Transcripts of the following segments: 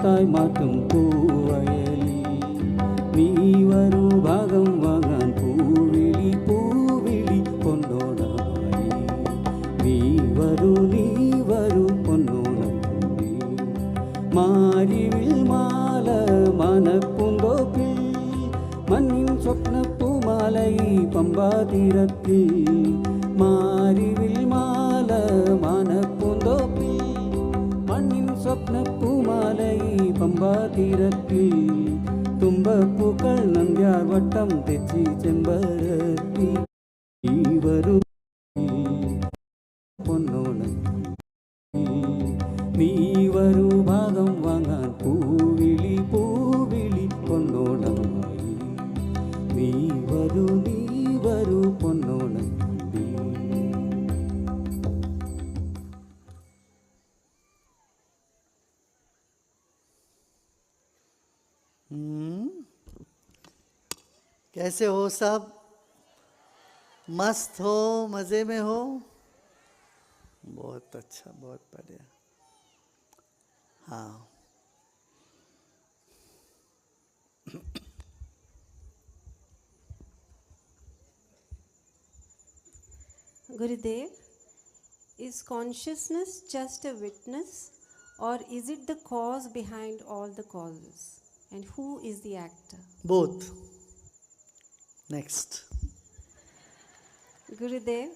പാട്ടായി മാറ്റും പൂവയലിൽ നീ വരൂ ഭാഗം വാങ്ങാൻ പൂവിളി പൂവിളി പൊന്നോണമായി നീ വരൂ പൊന്നോണം മാരിവിൽ മാല മനപ്പൂന്തോപ്പിൽ മണ്ണിൻ സ്വപ്നപ്പൂമാലൈ പമ്പാതീരത്തിൽ മാരിവിൽ മാല മനപ്പൂന്തോപ്പിൽ മണ്ണിൻ സ്വപ്നപ്പൂമാലൈ പമ്പാതീരത്തിൽ തുമ്പപ്പൂക്കൾ നന്ദ്യാർ വട്ടം തെച്ചി ചെമ്പരത്തി നീ വരൂ പൊന്നോണം നീ വരൂ ഭാഗം വാങ്ങാൻ പൂവിളി പൂവിളി പൊന്നോണമായി നീ വരൂ പൊന്നോണം कैसे हो सब? मस्त हो, मज़े में हो? बहुत अच्छा, बहुत बढ़िया। हाँ, Gurudev, is consciousness just a witness, or is it the cause behind all the causes? And who is the actor? both. Next. Gurudev,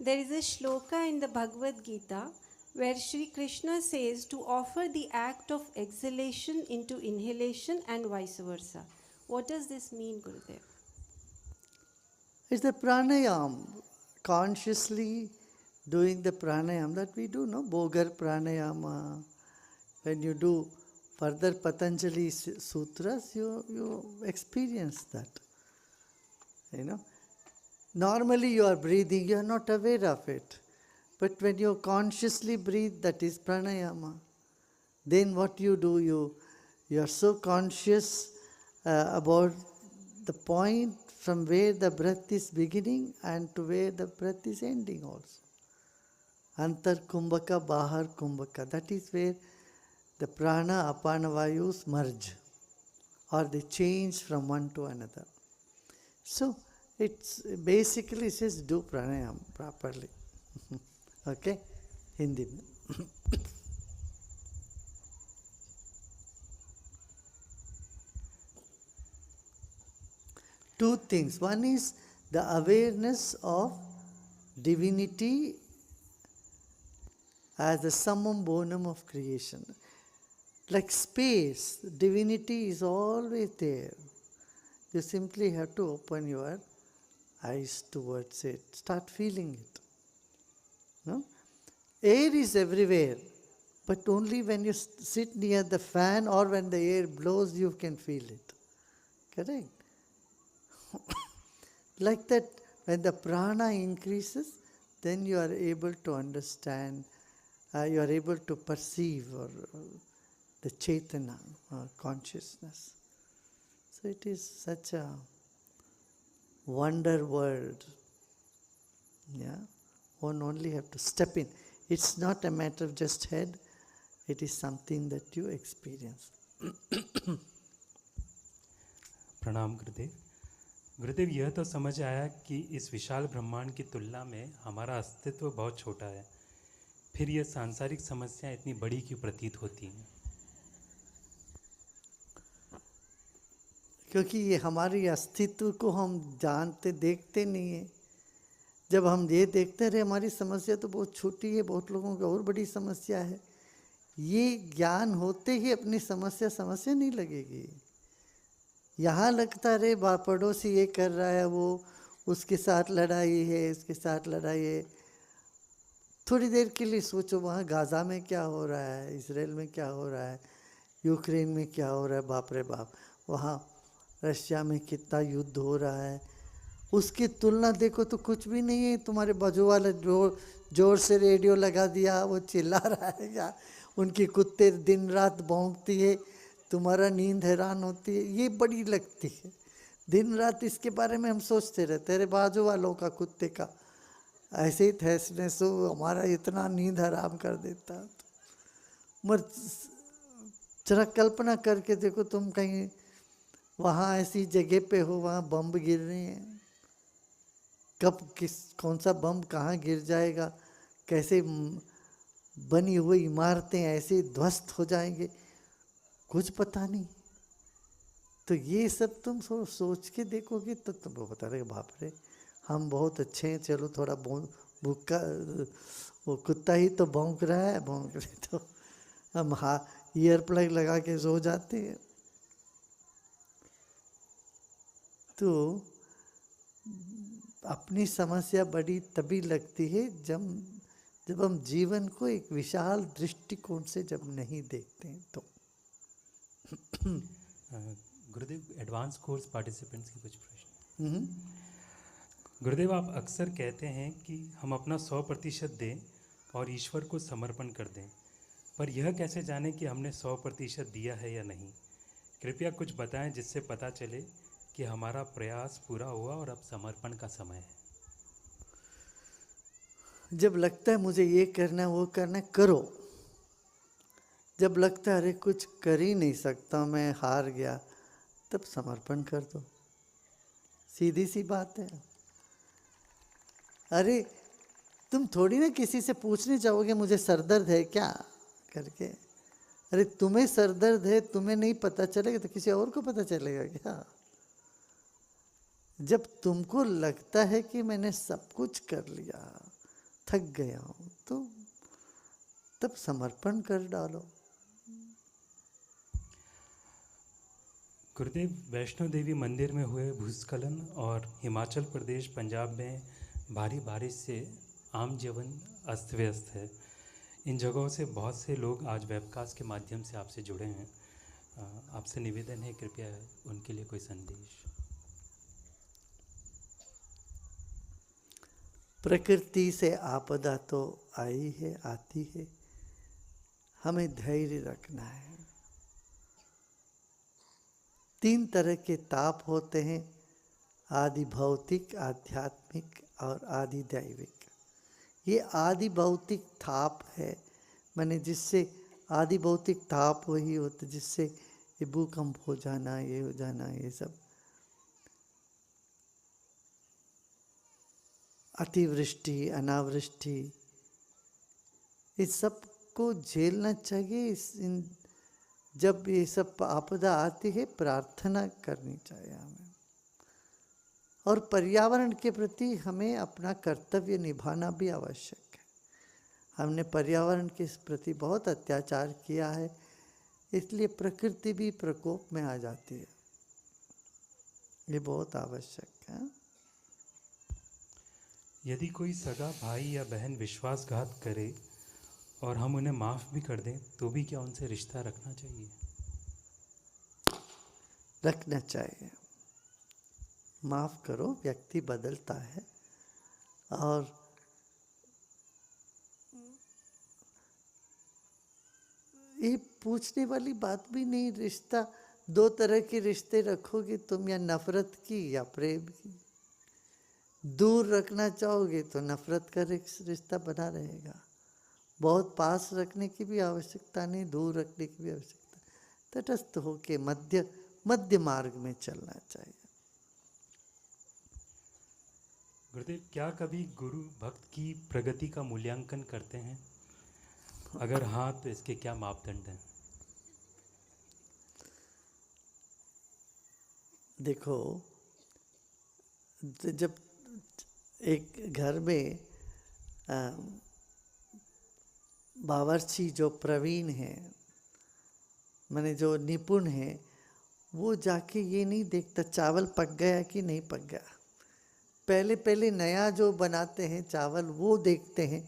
there is a shloka in the Bhagavad Gita where Shri Krishna says to offer the act of exhalation into inhalation and vice versa. What does this mean, Gurudev? It's the pranayam, consciously doing the pranayam that we do, no? Bogar pranayama. When you do further Patanjali sutras, you experience that. You know, normally you are breathing, you are not aware of it. But when you consciously breathe, that is pranayama. Then what you do, you are so conscious about the point from where the breath is beginning and to where the breath is ending also. Antar kumbhaka, bahar kumbhaka. That is where the prana, apana vayus merge, or they change from one to another. So, it's basically says do pranayam properly. Okay? Hindi में. Two things. One is the awareness of divinity as the summum bonum of creation. Like space, divinity is always there. You simply have to open your eyes towards it. Start feeling it. No? Air is everywhere, but only when you sit near the fan or when the air blows, you can feel it. Correct? Like that, when the prana increases, then you are able to understand, you are able to perceive the Chaitanya, consciousness. So it is such a wonder world. Yeah, one only have to step in. It's not a matter of just head. It is something that you experience. प्रणाम गुरुदेव। गुरुदेव, यह तो समझ आया कि इस विशाल ब्रह्मांड की तुलना में हमारा अस्तित्व बहुत छोटा है, फिर यह सांसारिक समस्या इतनी बड़ी क्यों प्रतीत होती हैं? क्योंकि ये हमारी अस्तित्व को हम जानते देखते नहीं है। जब हम ये देखते रहे हमारी समस्या तो बहुत छोटी है, बहुत लोगों की और बड़ी समस्या है, ये ज्ञान होते ही अपनी समस्या नहीं लगेगी। यहाँ लगता रहे पड़ोसी ये कर रहा है, वो उसके साथ लड़ाई है, इसके साथ लड़ाई है। थोड़ी देर के लिए सोचो वहाँ गाज़ा में क्या हो रहा है, इसराइल में क्या हो रहा है, यूक्रेन में क्या हो रहा है, बाप रे बाप, वहाँ रशिया में कितना युद्ध हो रहा है, उसकी तुलना देखो तो कुछ भी नहीं है। तुम्हारे बाजू वाला जोर से रेडियो लगा दिया, वो चिल्ला रहा है, या उनकी कुत्ते दिन रात भौंकती है, तुम्हारा नींद हैरान होती है, ये बड़ी लगती है। दिन रात इसके बारे में हम सोचते रहते, तेरे बाजू वालों का कुत्ते का ऐसे ही ठहसने सो हमारा इतना नींद हराम कर देता। मगर जरा कल्पना करके देखो, तुम कहीं वहाँ ऐसी जगह पे हो, वहाँ बम गिर रहे हैं, कब कौन सा बम कहाँ गिर जाएगा, कैसे बनी हुई इमारतें ऐसे ध्वस्त हो जाएंगे, कुछ पता नहीं। तो ये सब तुम सोच के देखोगे तो तुमको पता रहेगा, बाप रे हम बहुत अच्छे हैं, चलो थोड़ा भूखा, वो कुत्ता ही तो भौंक रहा है, भौंक रहे तो हम ईयर प्लग लगा के सो जाते हैं। तो अपनी समस्या बड़ी तभी लगती है जब हम जीवन को एक विशाल दृष्टिकोण से जब नहीं देखते हैं तो। गुरुदेव, एडवांस कोर्स पार्टिसिपेंट्स के कुछ प्रश्न। गुरुदेव, आप अक्सर कहते हैं कि हम अपना 100% दें और ईश्वर को समर्पण कर दें, पर यह कैसे जानें कि हमने 100% दिया है या नहीं? कृपया कुछ बताएं जिससे पता चले कि हमारा प्रयास पूरा हुआ और अब समर्पण का समय है। जब लगता है मुझे ये करना है वो करना है, करो। जब लगता है अरे कुछ कर ही नहीं सकता, मैं हार गया, तब समर्पण कर दो। सीधी सी बात है। अरे तुम थोड़ी ना किसी से पूछने जाओगे मुझे सर दर्द है क्या करके। अरे तुम्हें सर दर्द है, तुम्हें नहीं पता चलेगा तो किसी और को पता चलेगा क्या? जब तुमको लगता है कि मैंने सब कुछ कर लिया, थक गया हूं, तो तब समर्पण कर डालो। गुरुदेव, वैष्णो देवी मंदिर में हुए भूस्खलन और हिमाचल प्रदेश, पंजाब में भारी बारिश से आम जीवन अस्त व्यस्त है। इन जगहों से बहुत से लोग आज वेबकास्ट के माध्यम से आपसे जुड़े हैं। आपसे निवेदन है, कृपया उनके लिए कोई संदेश। प्रकृति से आपदा तो आई है, आती है, हमें धैर्य रखना है। 3 तरह के ताप होते हैं, आदि भौतिक, आध्यात्मिक और आदि दैविक। ये आदि भौतिक ताप है, माने जिससे आदि भौतिक ताप वही होता जिससे ये भूकंप हो जाना, ये हो जाना, ये सब अतिवृष्टि, अनावृष्टि, इस सब को झेलना चाहिए। जब ये सब आपदा आती है प्रार्थना करनी चाहिए हमें, और पर्यावरण के प्रति हमें अपना कर्तव्य निभाना भी आवश्यक है। हमने पर्यावरण के प्रति बहुत अत्याचार किया है, इसलिए प्रकृति भी प्रकोप में आ जाती है। ये बहुत आवश्यक है। यदि कोई सगा भाई या बहन विश्वासघात करे और हम उन्हें माफ़ भी कर दें तो भी क्या उनसे रिश्ता रखना चाहिए? रखना चाहिए। माफ करो, व्यक्ति बदलता है, और ये पूछने वाली बात भी नहीं। रिश्ता 2 तरह के रिश्ते रखोगे तुम, या नफरत की या प्रेम की। दूर रखना चाहोगे तो नफरत का रिश्ता बना रहेगा। बहुत पास रखने की भी आवश्यकता नहीं, दूर रखने की भी आवश्यकता। तटस्थ होके मध्य मार्ग में चलना चाहिए। गुरुदेव, क्या कभी गुरु भक्त की प्रगति का मूल्यांकन करते हैं? अगर हाँ, तो इसके क्या मापदंड हैं? देखो, जब एक घर में बावर्ची जो प्रवीण है, माने जो निपुण है, वो जाके ये नहीं देखता चावल पक गया कि नहीं पक गया। पहले नया जो बनाते हैं चावल वो देखते हैं।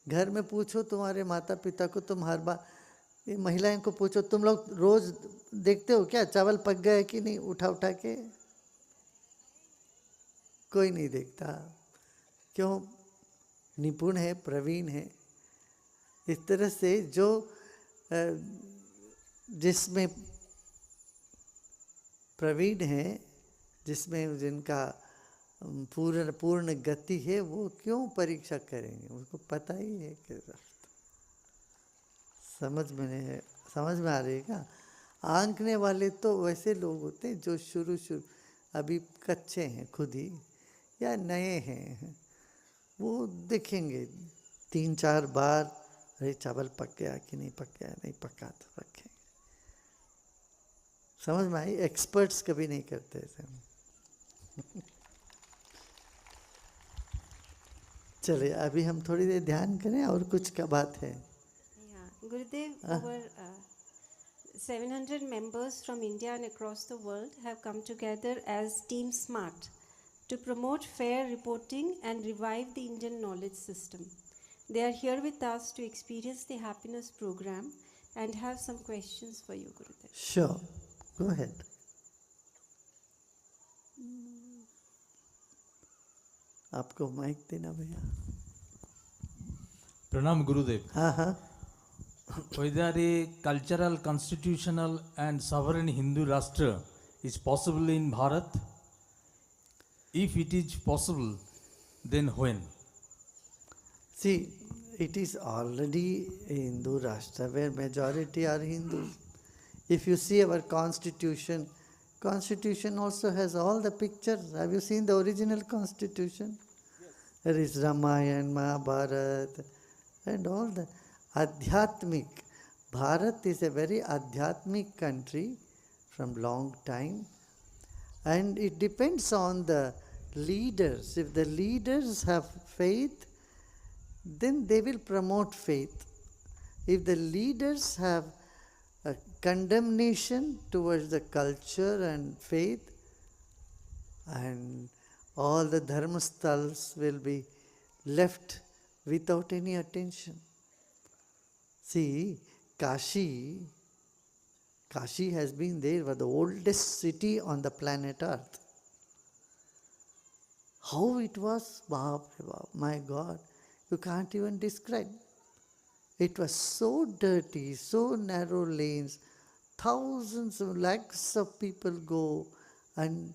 घर में पूछो तुम्हारे माता पिता को, तुम हर बार, ये महिलाएं को पूछो, तुम लोग रोज देखते हो क्या चावल पक गया कि नहीं? उठा के कोई नहीं देखता। क्यों? निपुण है, प्रवीण है। इस तरह से जो जिसमें प्रवीण है, जिसमें जिनका पूर्ण गति है, वो क्यों परीक्षा करेंगे? उनको पता ही है कि समझ में आ रही है क्या? आंकने वाले तो वैसे लोग होते हैं जो शुरू अभी कच्चे हैं खुद ही या नए हैं, वो देखेंगे 3-4 बार, अरे चावल पक गया कि नहीं पक गया, नहीं पका तो रखेंगे। समझ में आई? एक्सपर्ट्स कभी नहीं करते ऐसे। चलिए अभी हम थोड़ी देर ध्यान करें और कुछ का बात है। Yeah, Gurudev, over 700 members from India and across the world have come together as Team SMART to promote fair reporting and revive the Indian knowledge system. They are here with us to experience the happiness program and have some questions for you, Gurudev. Sure, go ahead. आपको mic देना भैया। Pranam Gurudev. हाँ हाँ। Whether a cultural, constitutional and sovereign Hindu Rashtra is possible in Bharat? If it is possible, then when? See, it is already a Hindu Rashtra where majority are Hindus. If you see our constitution also has all the pictures. Have you seen the original constitution? Yes. There is Ramayana, Mahabharata and all the Adhyatmik. Bharat is a very Adhyatmik country from long time, and it depends on the leaders. If the leaders have faith, then they will promote faith. If the leaders have a condemnation towards the culture and faith, and all the dharmasthals will be left without any attention. See, Kashi has been there, was the oldest city on the planet Earth. How it was, my God, you can't even describe. It was so dirty, so narrow lanes, thousands of lakhs of people go, and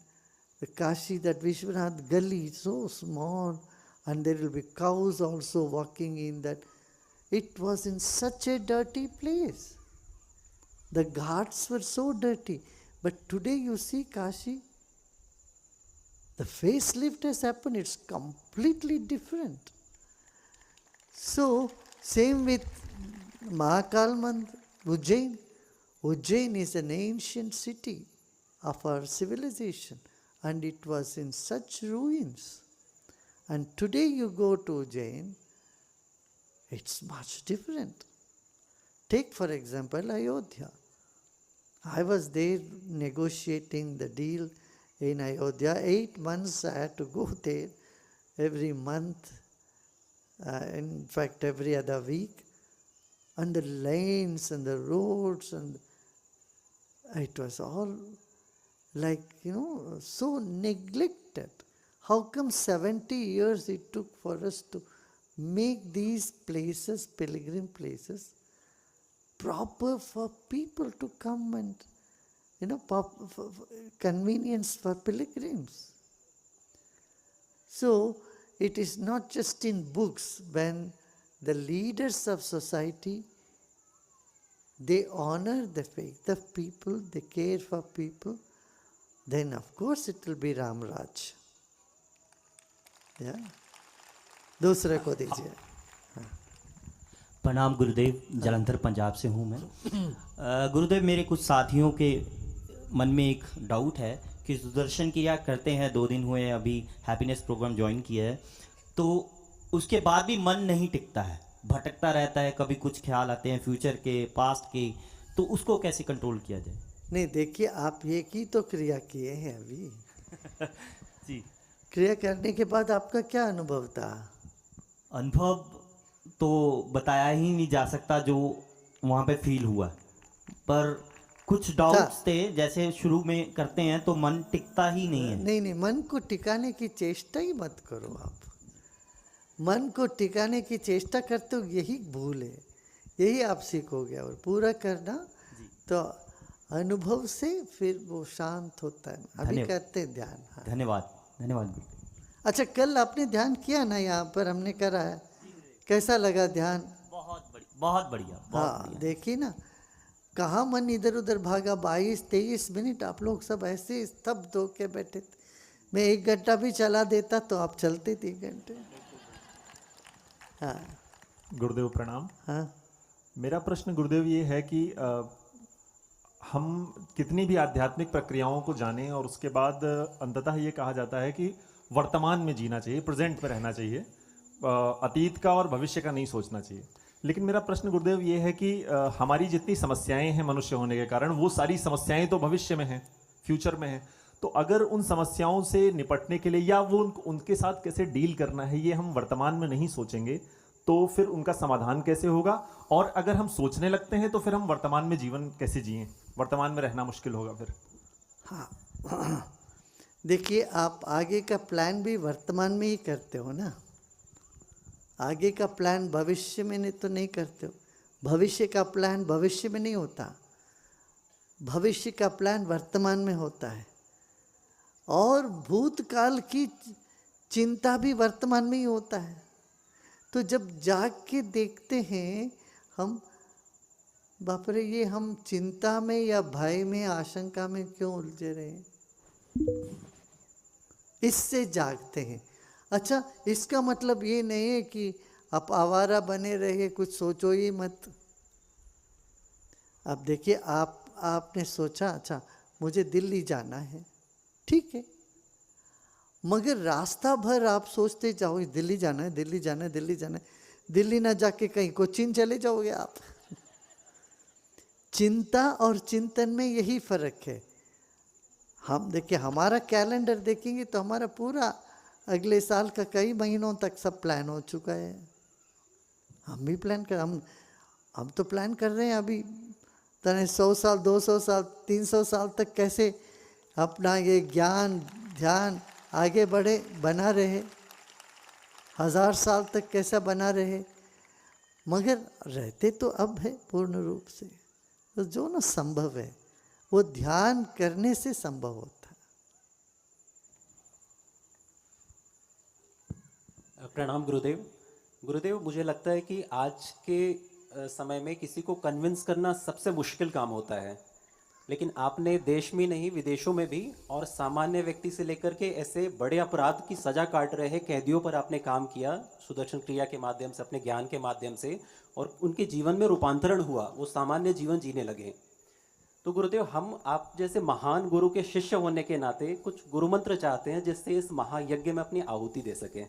the Kashi, that Vishwanath Gully, so small, and there will be cows also walking in that. It was in such a dirty place. The ghats were so dirty. But today you see Kashi, the facelift has happened, it's completely different. So, same with Mahakal Mandir, Ujjain. Ujjain is an ancient city of our civilization, and it was in such ruins. And today you go to Ujjain, it's much different. Take for example Ayodhya. I was there negotiating the deal in Ayodhya. 8 months I had to go there every month, in fact every other week. And the lanes and the roads, and it was all like, so neglected. How come 70 years it took for us to make these places, pilgrim places, proper for people to come and, convenience for pilgrims. So, it is not just in books. When the leaders of society, they honor the faith of people, they care for people, then of course it will be Ram Raj. Yeah. दूसरे को दीजिए। प्रणाम गुरुदेव, जलंधर पंजाब से हूँ मैं। गुरुदेव, मेरे कुछ साथियों के मन में एक डाउट है कि सुदर्शन क्रिया करते हैं, 2 दिन हुए अभी हैप्पीनेस प्रोग्राम ज्वाइन किया है, तो उसके बाद भी मन नहीं टिकता है, भटकता रहता है, कभी कुछ ख्याल आते हैं फ्यूचर के, पास्ट के, तो उसको कैसे कंट्रोल किया जाए? नहीं, देखिए आप ये की तो क्रिया किए हैं अभी जी। क्रिया करने के बाद आपका क्या अनुभव था? अनुभव तो बताया ही नहीं जा सकता जो वहाँ पे फील हुआ, पर कुछ डाउट्स थे। जैसे शुरू में करते हैं तो मन टिकता ही नहीं है। नहीं, मन को टिकाने की चेष्टा ही मत करो आप। मन को टिकाने की चेष्टा करते हो, यही भूल है, यही आप सीखोगे। और पूरा करना तो अनुभव से फिर वो शांत होता है। अभी करते हैं ध्यान। हाँ। धन्यवाद गुरु। अच्छा, कल आपने ध्यान किया ना, यहाँ पर हमने करा है, कैसा लगा ध्यान? बहुत बढ़िया। हाँ, देखिए ना, कहाँ मन इधर उधर भागा, 22-23 मिनट आप लोग सब ऐसे स्तब्ध होके बैठे थे। मैं 1 घंटा भी चला देता तो आप चलते 3 घंटे। हाँ गुरुदेव प्रणाम। हाँ मेरा प्रश्न गुरुदेव ये है कि हम कितनी भी आध्यात्मिक प्रक्रियाओं को जानें और उसके बाद अंततः ये कहा जाता है कि वर्तमान में जीना चाहिए, प्रेजेंट में रहना चाहिए, अतीत का और भविष्य का नहीं सोचना चाहिए। लेकिन मेरा प्रश्न गुरुदेव ये है कि हमारी जितनी समस्याएं हैं मनुष्य होने के कारण, वो सारी समस्याएं तो भविष्य में हैं, फ्यूचर में हैं। तो अगर उन समस्याओं से निपटने के लिए या वो उनके साथ कैसे डील करना है ये हम वर्तमान में नहीं सोचेंगे तो फिर उनका समाधान कैसे होगा? और अगर हम सोचने लगते हैं तो फिर हम वर्तमान में जीवन कैसे जिएं? वर्तमान में रहना मुश्किल होगा फिर। हाँ देखिए, आप आगे का प्लान भी वर्तमान में ही करते हो ना। आगे का प्लान भविष्य में तो नहीं करते हो। भविष्य का प्लान भविष्य में नहीं होता, भविष्य का प्लान वर्तमान में होता है। और भूतकाल की चिंता भी वर्तमान में ही होता है। तो जब जाग के देखते हैं हम, बाप रे ये हम चिंता में या भय में, आशंका में क्यों उलझे रहे हैं, इससे जागते हैं। अच्छा, इसका मतलब ये नहीं है कि आप आवारा बने रहे, कुछ सोचो ही मत। अब देखिए, आपने सोचा अच्छा मुझे दिल्ली जाना है, ठीक है, मगर रास्ता भर आप सोचते जाओ दिल्ली जाना है, दिल्ली जाना है, दिल्ली जाना है। दिल्ली ना जाके कहीं कोचीन चले जाओगे आप। चिंता और चिंतन में यही फर्क है। हम देखिए, हमारा कैलेंडर देखेंगे तो हमारा पूरा अगले साल का कई महीनों तक सब प्लान हो चुका है। हम भी प्लान कर, हम तो प्लान कर रहे हैं अभी तने 100 साल, 200 साल, 300 साल तक कैसे अपना ये ज्ञान ध्यान आगे बढ़े, बना रहे, 1000 साल तक कैसा बना रहे। मगर रहते तो अब है पूर्ण रूप से। तो जो ना संभव है वो ध्यान करने से संभव होता है। प्रणाम गुरुदेव। गुरुदेव, मुझे लगता है कि आज के समय में किसी को कन्विंस करना सबसे मुश्किल काम होता है, लेकिन आपने देश में नहीं विदेशों में भी और सामान्य व्यक्ति से लेकर के ऐसे बड़े अपराध की सजा काट रहे कैदियों पर आपने काम किया सुदर्शन क्रिया के माध्यम से, अपने ज्ञान के माध्यम से, और उनके जीवन में रूपांतरण हुआ, वो सामान्य जीवन जीने लगे। तो गुरुदेव, हम आप जैसे महान गुरु के शिष्य होने के नाते कुछ गुरु मंत्र चाहते हैं जिससे इस महायज्ञ में अपनी आहुति दे सकें।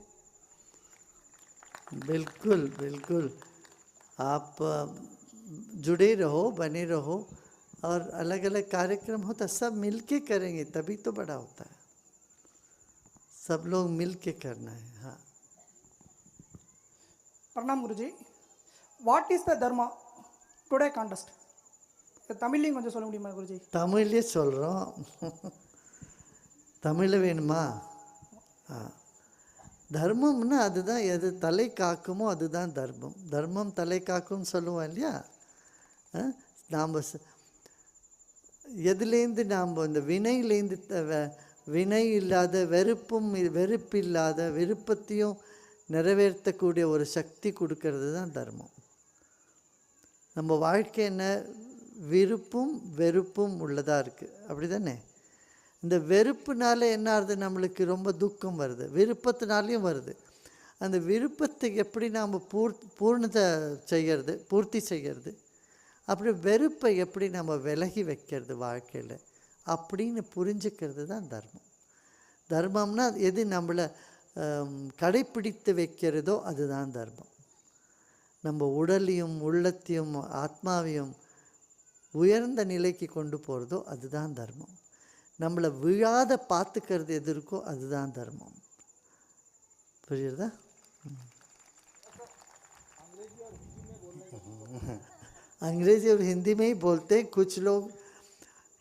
बिल्कुल बिल्कुल, आप जुड़े रहो, बने रहो, और अलग अलग कार्यक्रम होता, सब मिलके करेंगे तभी तो बड़ा होता है। सब लोग मिलके करना है। हाँ, Pranam Guruji. What is the dharma today contest? தமிழ்லையும் கொஞ்சம் சொல்ல முடியுமா குருஜி? தமிழ்லேயே சொல்கிறோம். தமிழ் வேணுமா? தர்மம்னா அதுதான், எது தலை காக்குமோ அதுதான் தர்மம். தர்மம் தலை காக்கும்னு சொல்லுவோம் இல்லையா? நாம் எதுலேருந்து நாம் இந்த வினையிலேருந்து வினை இல்லாத, வெறுப்பில்லாத, விருப்பத்தையும் நிறைவேற்றக்கூடிய ஒரு சக்தி கொடுக்கறது தான் தர்மம். நம்ம வாழ்க்கை என்ன, விருப்பும் வெறுப்பும் உள்ளதாக இருக்குது, அப்படி தானே? இந்த வெறுப்புனால என்ன ஆகுது, நம்மளுக்கு ரொம்ப துக்கம் வருது, விருப்பத்தினாலையும் வருது. அந்த விருப்பத்தை எப்படி நாம் பூர்த்தி செய்கிறது, அப்படி வெறுப்பை எப்படி நம்ம விலகி வைக்கிறது வாழ்க்கையில் அப்படின்னு புரிஞ்சுக்கிறது தான் தர்மம். தர்மம்னா எது நம்மளை கடைப்பிடித்து வைக்கிறதோ அதுதான் தர்மம். நம்ம உடலையும் உள்ளத்தையும் ஆத்மாவையும் உயர்ந்த நிலைக்கு கொண்டு போகிறதோ அதுதான் தர்மம். நம்மளை விழாத பார்த்துக்கிறது எது இருக்கோ அதுதான் தர்மம். புரியுறதா? अंग्रेजी और हिंदी में ही बोलते हैं, कुछ लोग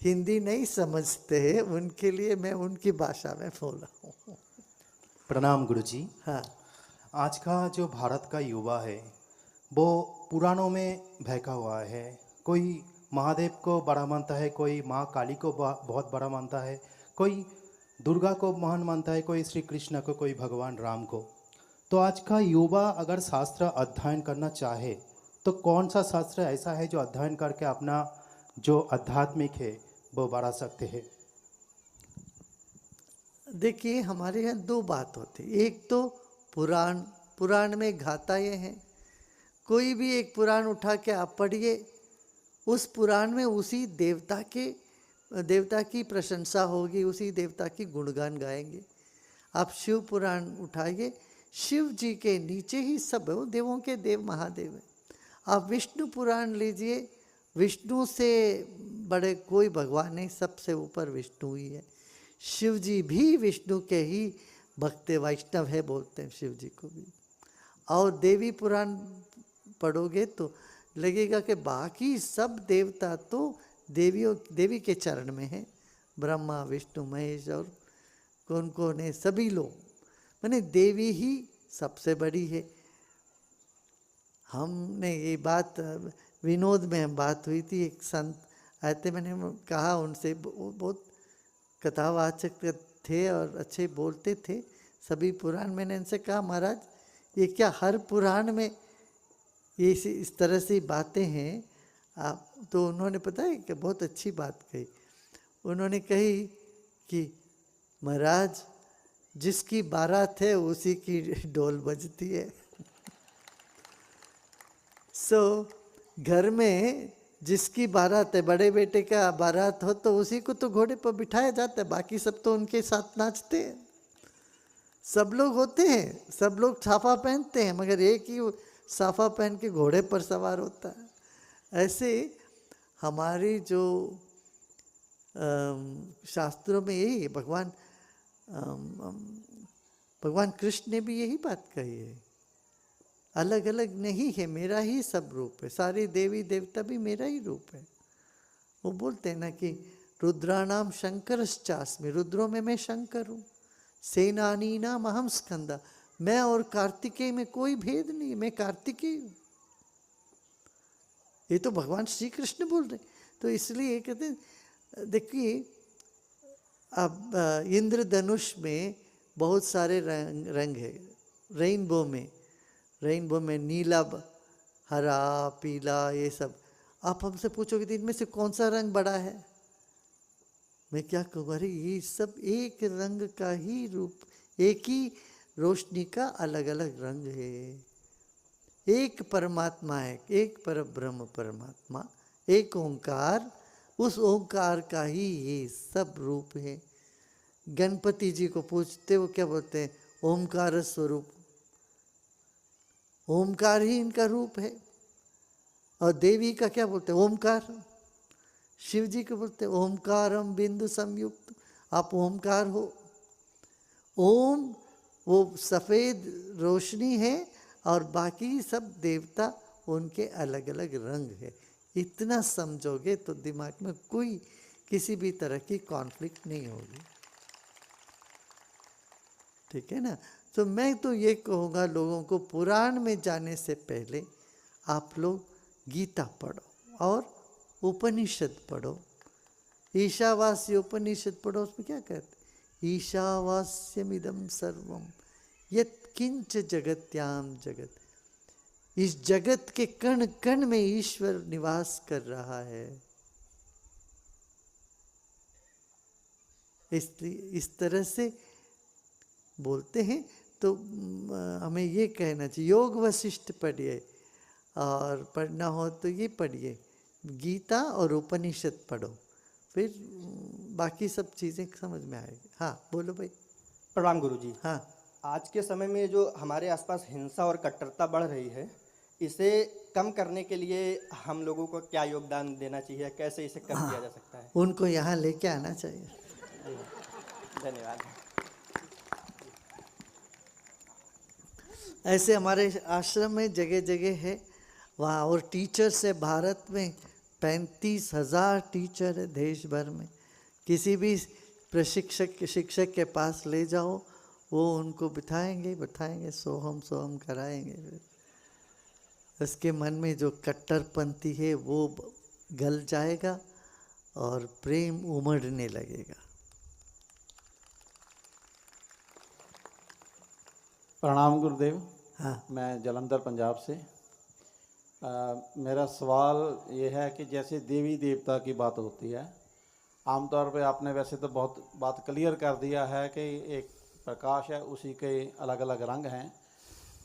हिंदी नहीं समझते हैं, उनके लिए मैं उनकी भाषा में बोल रहा हूँ. प्रणाम गुरुजी. हाँ, आज का जो भारत का युवा है वो पुराणों में बहका हुआ है. कोई महादेव को बड़ा मानता है, कोई माँ काली को बहुत बड़ा मानता है, कोई दुर्गा को महान मानता है, कोई श्री कृष्ण को, कोई भगवान राम को. तो आज का युवा अगर शास्त्र अध्ययन करना चाहे तो कौन सा शास्त्र ऐसा है जो अध्ययन करके अपना जो आध्यात्मिक है वो बढ़ा सकते हैं? देखिए, हमारे यहाँ दो बात होती है। एक तो पुराण में गाथा ये है, कोई भी एक पुराण उठा के आप पढ़िए, उस पुराण में उसी देवता की प्रशंसा होगी, उसी देवता की गुणगान गाएंगे। आप शिव पुराण उठाइए, शिव जी के नीचे ही सब है, वो देवों के देव महादेव है। आप विष्णु पुराण लीजिए, विष्णु से बड़े कोई भगवान नहीं, सबसे ऊपर विष्णु ही है। शिव जी भी विष्णु के ही भक्त वैष्णव है, बोलते हैं शिव जी को भी। और देवी पुराण पढ़ोगे तो लगेगा कि बाकी सब देवता तो देवी के चरण में है, ब्रह्मा विष्णु महेश और कौन कौन है, सभी लोग, माने देवी ही सबसे बड़ी है। हमने ये बात विनोद में हम बात हुई थी, एक संत आए थे, मैंने कहा उनसे, बहुत कथावाचक थे और अच्छे बोलते थे सभी पुराण। मैंने इनसे कहा, महाराज ये क्या हर पुराण में ये इस तरह से बातें हैं आप? तो उन्होंने पता है कि बहुत अच्छी बात कही। उन्होंने कही कि महाराज जिसकी बारात है उसी की ढोल बजती है। घर में जिसकी बारात है, बड़े बेटे का बारात हो तो उसी को तो घोड़े पर बिठाया जाता है, बाकी सब तो उनके साथ नाचते हैं। सब लोग होते हैं, सब लोग साफा पहनते हैं, मगर एक ही साफा पहन के घोड़े पर सवार होता है। ऐसे हमारी जो शास्त्रों में यही है, भगवान कृष्ण ने भी यही बात कही है, अलग अलग नहीं है, मेरा ही सब रूप है, सारे देवी देवता भी मेरा ही रूप है। वो बोलते हैं ना कि रुद्राणाम शंकरश्चास्मि, रुद्रों में मैं शंकर हूँ, सेनानी नाम अहम स्कंदा, मैं और कार्तिकेय में कोई भेद नहीं, मैं कार्तिकेय हूँ। ये तो भगवान श्री कृष्ण बोल रहे। तो इसलिए कहते हैं, देखिए अब इंद्रधनुष में बहुत सारे रंग है, रेनबो में नीला, हरा, पीला, ये सब। आप हमसे पूछोगे तो इनमें से कौन सा रंग बड़ा है, मैं क्या कहूँ, अरे ये सब एक रंग का ही रूप, एक ही रोशनी का अलग अलग रंग है। एक परमात्मा है, एक परब्रह्म परमात्मा, एक ओंकार, उस ओंकार का ही ये सब रूप है। गणपति जी को पूछते, वो क्या बोलते हैं, ओंकार स्वरूप, ओमकार ही इनका रूप है। और देवी का क्या बोलते हैं, ओमकार। शिव जी को बोलते हैं ओमकारम बिंदु संयुक्त, आप ओमकार हो। ओम वो सफ़ेद रोशनी है और बाकी सब देवता उनके अलग अलग रंग है। इतना समझोगे तो दिमाग में कोई किसी भी तरह की कॉन्फ्लिक्ट नहीं होगी, ठीक है ना। तो मैं तो ये कहूँगा लोगों को, पुराण में जाने से पहले आप लोग गीता पढ़ो और उपनिषद पढ़ो। ईशावास्य उपनिषद पढ़ो, उसमें क्या कहते, ईशावास्यमिदं सर्वम यत्किंच जगत्याम जगत, इस जगत के कण कण में ईश्वर निवास कर रहा है। इसलिए इस तरह से बोलते हैं। तो हमें ये कहना चाहिए, योग वशिष्ठ पढ़िए, और पढ़ना हो तो ये पढ़िए, गीता और उपनिषद पढ़ो, फिर बाकी सब चीज़ें समझ में आएगी। हाँ बोलो भाई। प्रणाम गुरुजी। हाँ, आज के समय में जो हमारे आसपास हिंसा और कट्टरता बढ़ रही है, इसे कम करने के लिए हम लोगों को क्या योगदान देना चाहिए, कैसे इसे कम किया जा सकता है? उनको यहाँ लेके आना चाहिए। धन्यवाद। ऐसे हमारे आश्रम में जगह जगह है वहाँ, और टीचर्स है भारत में 35,000 टीचर है देश भर में। किसी भी शिक्षक के पास ले जाओ, वो उनको बिठाएंगे, सोहम कराएंगे। उसके मन में जो कट्टरपंथी है वो गल जाएगा और प्रेम उमड़ने लगेगा। प्रणाम गुरुदेव। हाँ, मैं जलंधर पंजाब से। मेरा सवाल ये है कि जैसे देवी देवता की बात होती है, आमतौर पे आपने वैसे तो बहुत बात क्लियर कर दिया है कि एक प्रकाश है, उसी के अलग अलग रंग हैं,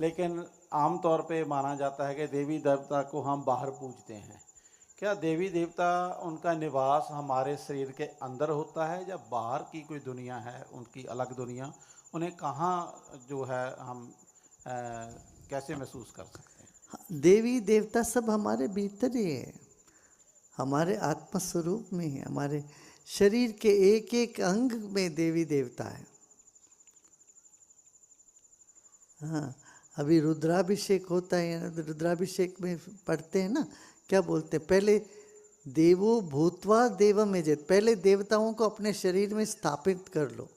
लेकिन आमतौर पे माना जाता है कि देवी देवता को हम बाहर पूजते हैं। क्या देवी देवता उनका निवास हमारे शरीर के अंदर होता है या बाहर की कोई दुनिया है, उनकी अलग दुनिया, उन्हें कहाँ जो है हम कैसे महसूस कर सकते हैं? देवी देवता सब हमारे भीतर ही है, हमारे आत्म स्वरूप में है, हमारे शरीर के एक एक अंग में देवी देवता है। हाँ, अभी रुद्राभिषेक होता है, रुद्राभिषेक में पढ़ते हैं ना, क्या बोलते हैं, पहले देवो भूतवा देवम यजेत, पहले देवताओं को अपने शरीर में स्थापित कर लो,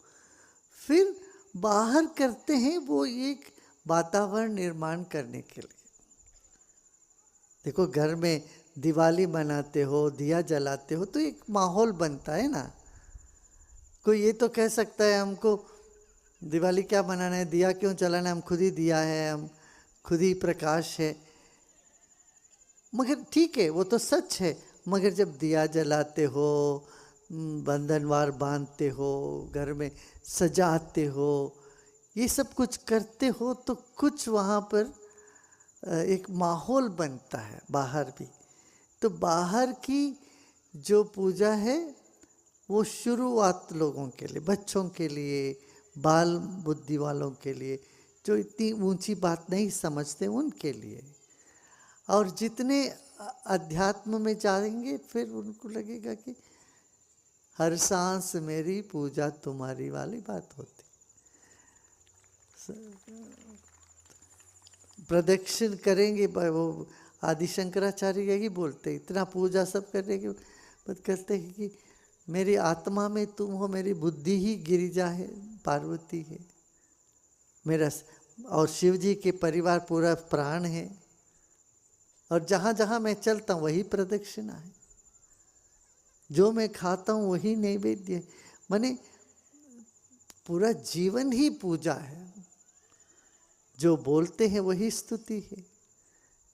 फिर बाहर करते हैं वो एक वातावरण निर्माण करने के लिए। देखो घर में दिवाली मनाते हो, दिया जलाते हो तो एक माहौल बनता है ना। कोई ये तो कह सकता है हमको दिवाली क्या मनाना है, दिया क्यों जलाना है, हम खुद ही दिया है, हम खुद ही प्रकाश है। मगर ठीक है, वो तो सच है, मगर जब दिया जलाते हो, बंधनवार बांधते हो, घर में सजाते हो, ये सब कुछ करते हो तो कुछ वहाँ पर एक माहौल बनता है बाहर भी। तो बाहर की जो पूजा है वो शुरुआत लोगों के लिए, बच्चों के लिए, बाल बुद्धि वालों के लिए, जो इतनी ऊंची बात नहीं समझते उनके लिए। और जितने अध्यात्म में जाएंगे फिर उनको लगेगा कि हर सांस मेरी पूजा तुम्हारी वाली बात होती। प्रदक्षिण करेंगे, वो आदि शंकराचार्य यही बोलते, इतना पूजा सब करने के बाद कहते हैं कि मेरी आत्मा में तुम हो, मेरी बुद्धि ही गिरिजा है, पार्वती है मेरा, और शिव जी के परिवार पूरा प्राण है, और जहाँ जहाँ मैं चलता हूँ वही प्रदक्षिणा है, जो मैं खाता हूँ वही नैवेद्य है। माने पूरा जीवन ही पूजा है, जो बोलते हैं वही स्तुति है।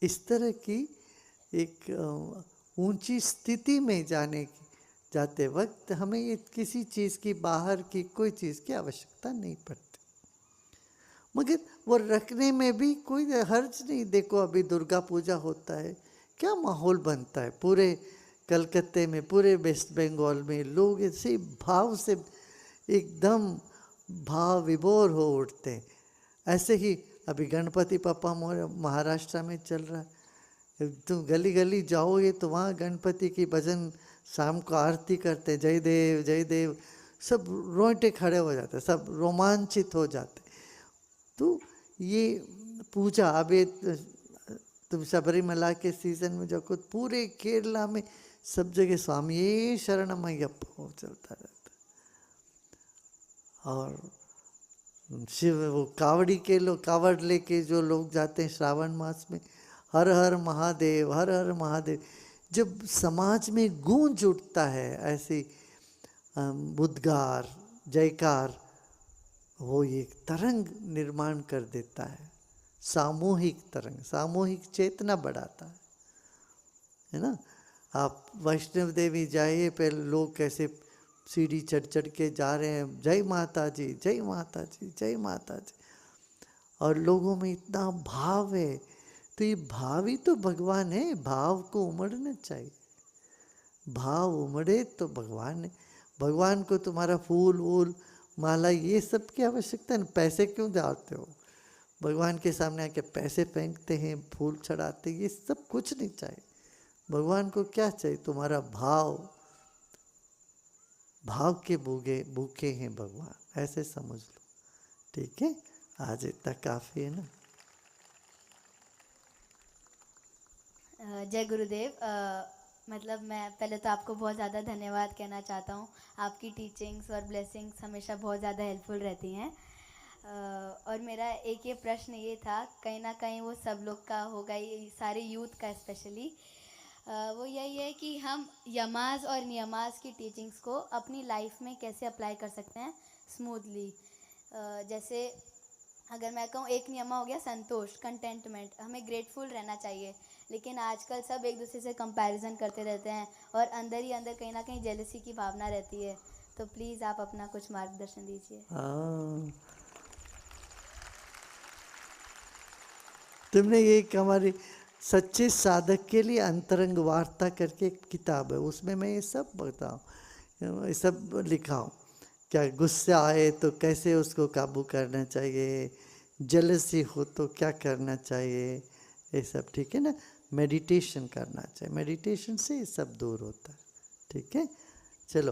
इस तरह की एक ऊंची स्थिति में जाते वक्त हमें ये किसी चीज़ की, बाहर की कोई चीज़ की आवश्यकता नहीं पड़ती, मगर वो रखने में भी कोई हर्ज नहीं। देखो अभी दुर्गा पूजा होता है, क्या माहौल बनता है, पूरे कलकत्ते में, पूरे वेस्ट बंगाल में लोग ऐसे भाव से एकदम भाव विभोर हो उठते हैं। ऐसे ही अभी गणपति पप्पा महाराष्ट्र में चल रहा है, तुम गली गली जाओगे तो वहाँ गणपति की भजन शाम को आरती करते, जय देव जय देव, सब रोंगटे खड़े हो जाते, सब रोमांचित हो जाते। तो ये पूजा अभी तुम शबरीमला के सीजन में जो कुछ पूरे केरला में सब जगह स्वामी शरणमय्यप्पा चलता रहता। और शिव वो कावड़ी के लोग, कावड़ लेके जो लोग जाते हैं श्रावण मास में, हर हर महादेव हर हर महादेव, जब समाज में गूंज उठता है ऐसी उद्गार जयकार, वो एक तरंग निर्माण कर देता है, सामूहिक तरंग, सामूहिक चेतना बढ़ाता है ना। आप वैष्णव देवी जाइए, पहले लोग कैसे सीढ़ी चढ़ चढ़ के जा रहे हैं, जय माता जी जय माता जी जय माता जी, और लोगों में इतना भाव है। तो ये भाव ही तो भगवान है, भाव को उमड़ना चाहिए, भाव उमड़े तो भगवान है। भगवान को तुम्हारा फूल वूल माला ये सब की आवश्यकता है, पैसे क्यों डालते हो भगवान के सामने आके, पैसे फेंकते हैं, फूल चढ़ाते, ये सब कुछ नहीं चाहिए। भगवान को क्या चाहिए, तुम्हारा भाव, भाव के भूखे हैं भगवान, ऐसे समझ लो। ठीक है, आज इतना काफ़ी है ना। जय गुरुदेव। मतलब मैं पहले तो आपको बहुत ज़्यादा धन्यवाद कहना चाहता हूँ, आपकी टीचिंग्स और ब्लेसिंग्स हमेशा बहुत ज़्यादा हेल्पफुल रहती हैं। और मेरा एक ये प्रश्न ये था, कहीं ना कहीं वो सब लोग का होगा, ये सारे यूथ का स्पेशली, वो यही है कि हम यमाज और नियमाज की टीचिंग्स को अपनी लाइफ में कैसे अप्लाई कर सकते हैं स्मूथली। जैसे अगर मैं कहूँ एक नियम हो गया संतोष, कंटेंटमेंट, हमें ग्रेटफुल रहना चाहिए। लेकिन आजकल सब एक दूसरे से कंपैरिजन करते रहते हैं और अंदर ही अंदर कहीं ना कहीं जेलसी की भावना रहती है। तो प्लीज़ आप अपना कुछ मार्गदर्शन दीजिए। हाँ, तुमने ये एक हमारी सच्चे साधक के लिए अंतरंग वार्ता करके एक किताब है, उसमें मैं ये सब बताऊँ, ये सब लिखा हूँ। क्या गुस्सा आए तो कैसे उसको काबू करना चाहिए, जेलसी हो तो क्या करना चाहिए, ये सब, ठीक है ना। मेडिटेशन करना चाहिए, मेडिटेशन से ये सब दूर होता है, ठीक है। चलो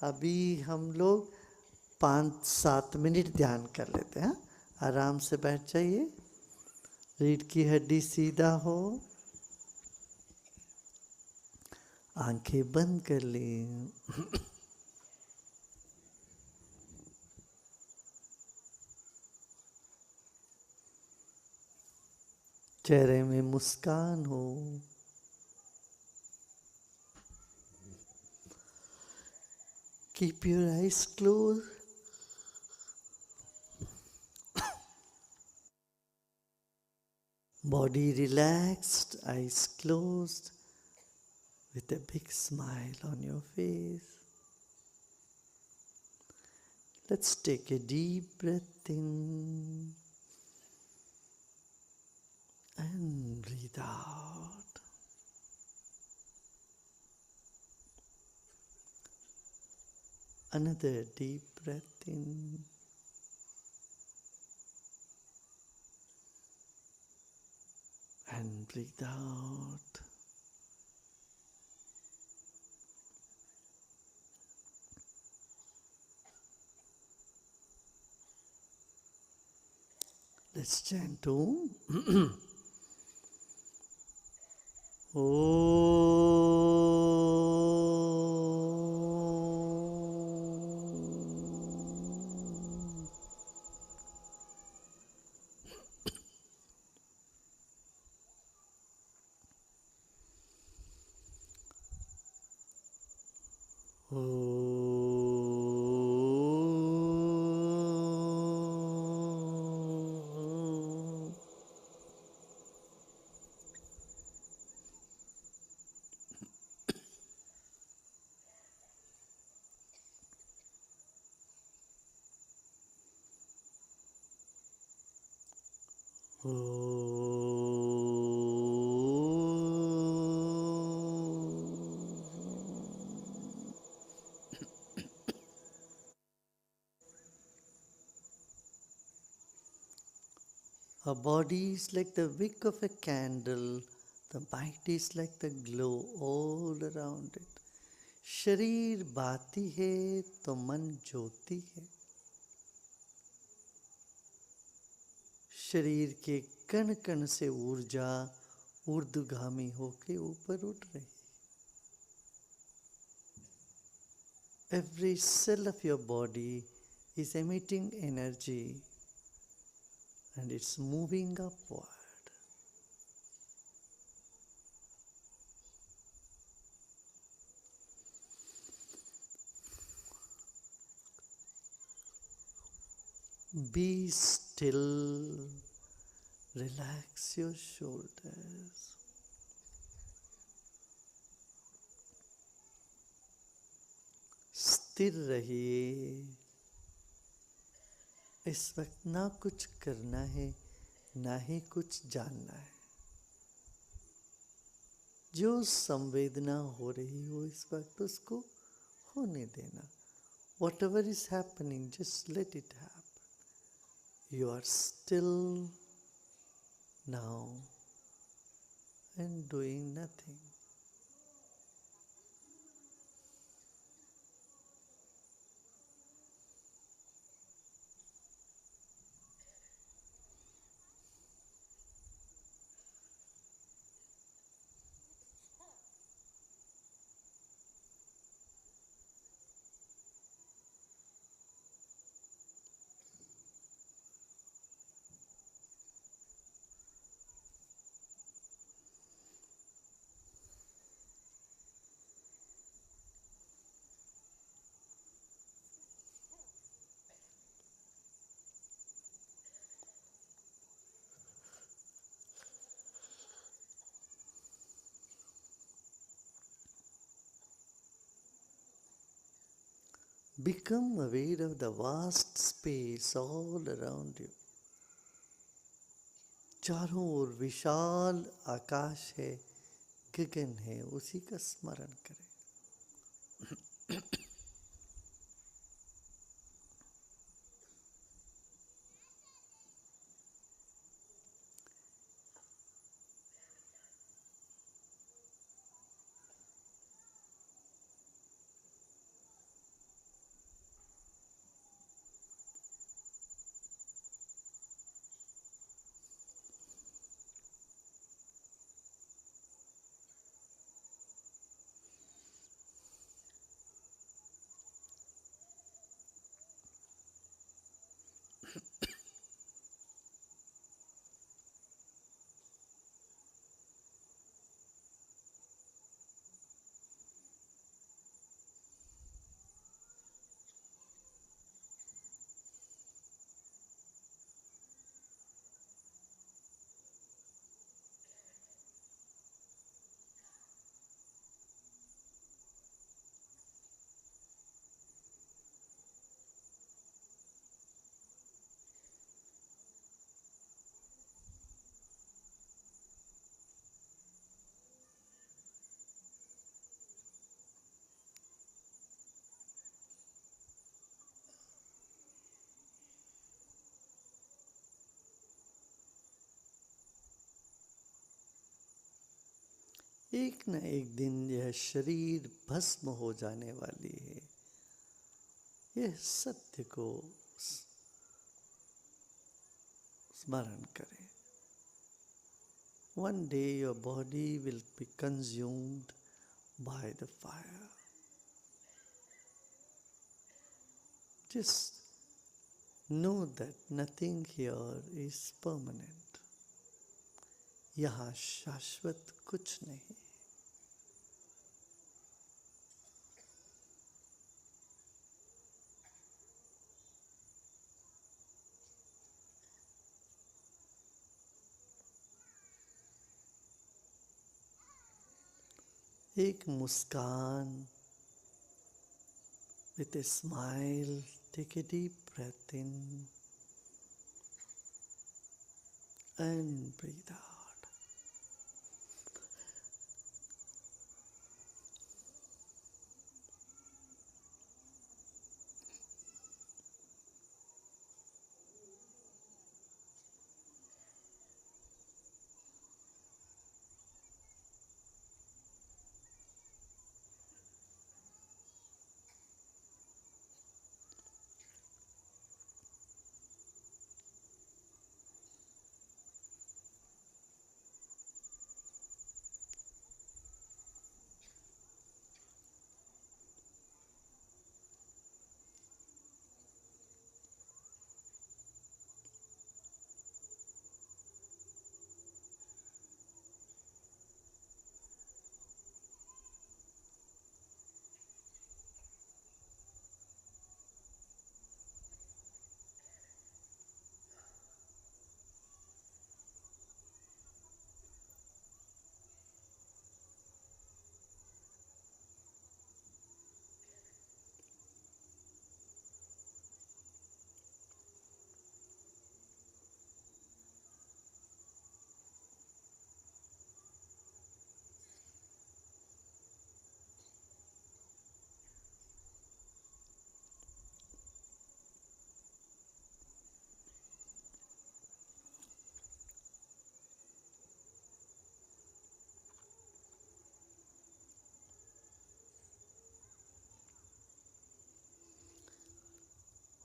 अभी हम लोग 5-7 मिनट ध्यान कर लेते हैं। आराम से बैठ जाइए, रीढ़ की हड्डी सीधा हो, आंखें बंद कर ली। चेहरे में मुस्कान हो। Keep your eyes closed. Body relaxed, eyes closed, with a big smile on your face. Let's take a deep breath in and breathe out. Another deep breath in and breathe out. Let's chant Om. Our body is like the wick of a candle. The mind is like the glow all around it. शरीर बाती है तो मन ज्योति है। शरीर के कण कण से ऊर्जा ऊर्ध्वगामी होके ऊपर उठ रही। Every cell of your body is emitting energy and it's moving upward. Be still, relax your shoulders. स्थिर रहिए। इस वक्त ना कुछ करना है, ना ही कुछ जानना है। जो संवेदना हो रही हो इस वक्त उसको होने देना। Whatever is happening, just let it happen. You are still now and doing nothing. Become aware of the vast space all around you. चारों ओर विशाल आकाश है, गगन है, उसी का स्मरण करें. एक न एक दिन यह शरीर भस्म हो जाने वाली है. यह सत्य को स्मरण करें. One day your body will be consumed by the fire. Just know that nothing here is permanent. यहाँ शाश्वत कुछ नहीं. एक मुस्कान, with a smile, take a deep breath in and breathe out.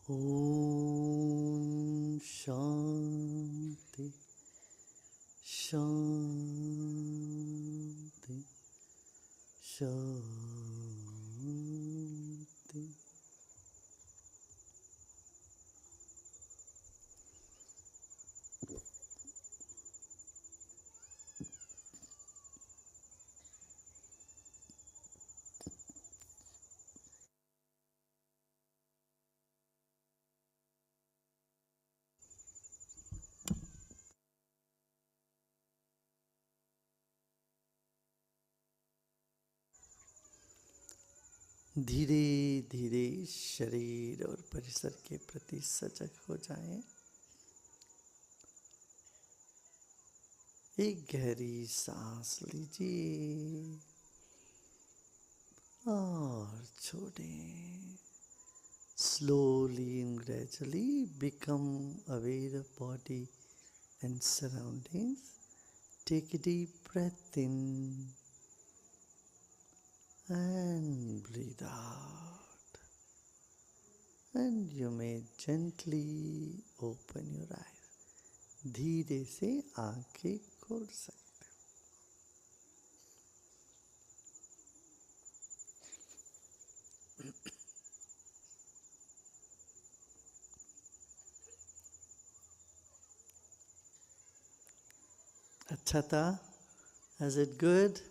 Om Shanti Shanti Shanti. धीरे धीरे शरीर और परिसर के प्रति सजग हो जाएं। एक गहरी सांस लीजिए और छोड़ें। Slowly and gradually become aware of body and surroundings. Take a deep breath in and breathe out. And you may gently open your eyes. धीरे से आंखें खोल सकते हो। अच्छा था? Is it good?